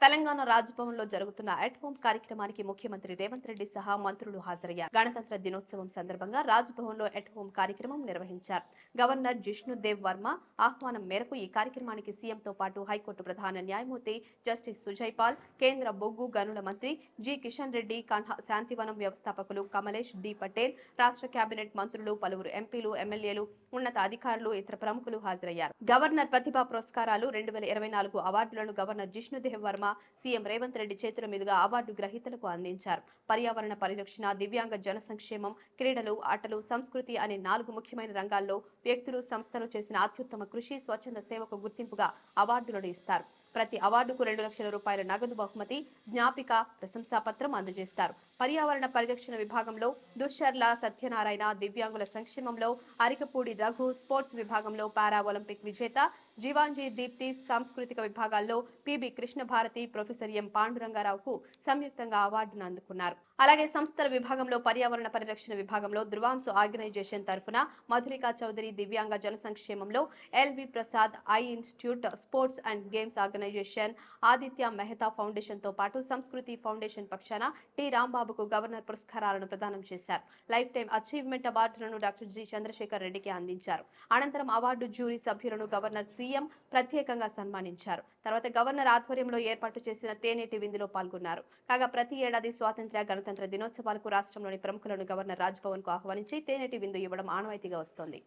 తెలంగాణ రాజ్భవన్లో జరుగుతున్న at home కార్యక్రమానికి ముఖ్యమంత్రి రేవంత్ రెడ్డి సహా మంత్రులు హాజరయ్యారు. గణతంత్ర దినోత్సవం సందర్భంగా రాజ్భవన్లో అట్ హోమ్ కార్యక్రమం నిర్వహించారు. గవర్నర్ జిష్ణుదేవ్ వర్మ ఆహ్వానం మేరకు ఈ కార్యక్రమానికి సీఎంతో పాటు హైకోర్టు ప్రధాన న్యాయమూర్తి జస్టిస్ సుజయ్ పాల్, కేంద్ర బొగ్గు గనుల మంత్రి జి కిషన్ రెడ్డి, కన్హా శాంతివనం వ్యవస్థాపకులు కమలేష్ డి పటేల్, రాష్ట్ర కేబినెట్ మంత్రులు, పలువురు ఎంపీలు, ఎమ్మెల్యేలు, ఉన్నత అధికారులు, ఇతర ప్రముఖులు హాజరయ్యారు. గవర్నర్ ప్రతిభా పురస్కారాలు 2024 అవార్డులను గవర్నర్ జిష్ణుదేవ్ వర్మ సీఎం రేవంత్ రెడ్డి చేతుల మీదుగా అవార్డు గ్రహీతలకు అందించారు. పర్యావరణ పరిరక్షణ, దివ్యాంగ జన సంక్షేమం, క్రీడలు, ఆటలు, సంస్కృతి అనే 4 ముఖ్యమైన రంగాల్లో వ్యక్తులు, సంస్థలు చేసిన అత్యుత్తమ కృషి, స్వచ్ఛంద సేవకు గుర్తింపుగా అవార్డులను ఇస్తారు. ప్రతి అవార్డుకు 2 లక్షల రూపాయల నగదు బహుమతి, జ్ఞాపిక, ప్రశంసా పత్రం అందజేస్తారు. పర్యావరణ పరిరక్షణ విభాగంలో దుశ్శర్ల సత్యనారాయణ, దివ్యాంగుల సంక్షేమంలో అరికపూడి రఘు, స్పోర్ట్స్ విభాగంలో పారా ఒలింపిక్ విజేత జీవాంజీ దీప్తి, సాంస్కృతిక విభాగాల్లో పిబి కృష్ణభారతి, ప్రొఫెసర్ ఎం పాండురంగారావుకు సంయుక్తంగా అవార్డును అందుకున్నారు. అలాగే సంస్థల విభాగంలో పర్యావరణ పరిరక్షణ విభాగంలో ధృవాంశు ఆర్గనైజేషన్ తరఫున మధురికా చౌదరి, దివ్యాంగ జన సంక్షేమంలో L V Prasad, eye institute, sports and games organisation, Aditya Mehta foundation తో పాటు సంస్కృతి ఫౌండేషన్ పక్షాన టి రాంబాబుకు గవర్నర్ పురస్కారాలను ప్రదానం చేశారు. లైఫ్ టైం అచీవ్మెంట్ అవార్డులను డాక్టర్ జి చంద్రశేఖర్ రెడ్డికి అందించారు. అనంతరం అవార్డు జ్యూరీ సభ్యులను గవర్నర్ సీఎం ప్రత్యేకంగా సన్మానించారు. తర్వాత గవర్నర్ ఆధ్వర్యంలో ఏర్పాటు చేసిన తేనెటి విందులో పాల్గొన్నారు. కాగా ప్రతి ఏడాది స్వాతంత్ర్య, గణతంత్ర దినోత్సవాలకు రాష్ట్రంలోని ప్రముఖులను గవర్నర్ రాజ్భవన్ కు ఆహ్వానించి తేనెటి విందు ఇవ్వడం ఆనవాయితీగా వస్తోంది.